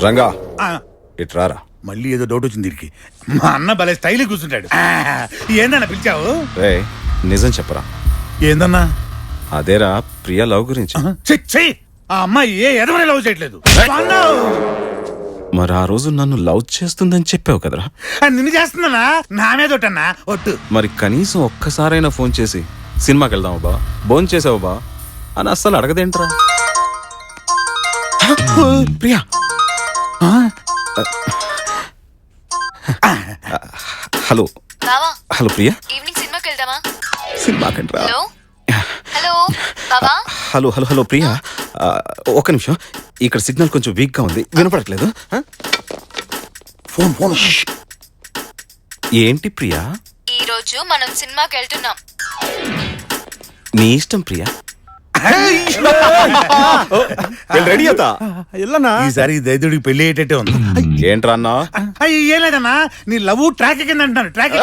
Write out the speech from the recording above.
రంగా ఆ, ఇట్రారా. మళ్ళీ ఏదో డౌట్ వచ్చింది దీనికి. మా అన్న భలే స్టైల్ కూర్చుంటాడు. ఏందన్నా పిలిచావు? రే నిజం చెప్పరా. ఏందన్నా? అదేరా ప్రియా లవ్ గురించి. చెయ్ ఆ అమ్మాయి ఏ ఎదవని లవ్ చేయట్లేదు. అన్నా! మరి ఆ రోజు నన్ను లవ్ చేస్తుందని చెప్పావు కదరా. నిన్ను చేస్తుందన్నా, నా మీద ఒట్టన్నా ఒట్టు. మరి కనీసం ఒక్కసారైనా ఫోన్ చేసి సినిమాకి వెళ్దాము బా, భోన్ చేసావు బా అని అస్సలు అడగదేంట్రా. ప్రియా హలో బావా హలో ప్రియా. ఈవినింగ్ సినిమాకి వెళ్దామా? సినిమాకంట్రా. హలో హలో బావా హలో హలో హలో ప్రియా, ఒక్క నిమిషం. ఇక్కడ సిగ్నల్ కొంచెం వీక్ గా ఉంది, వినపడట్లేదు. Phone phone. ఏంటి ప్రియా? ఈ రోజు మనం సినిమాకి వెళ్తున్నాం. నీ ఇష్టం ప్రియా. రెడీ అవుతా. ఈసారి ఈ దైదుడికి పెళ్లి అయ్యేటట్టే ఉంది. ఏంట్రా అన్నా? ఏం లేదన్నా, నీ లవ్ ట్రాక్ కింద అంటున్నాను. ట్రాక్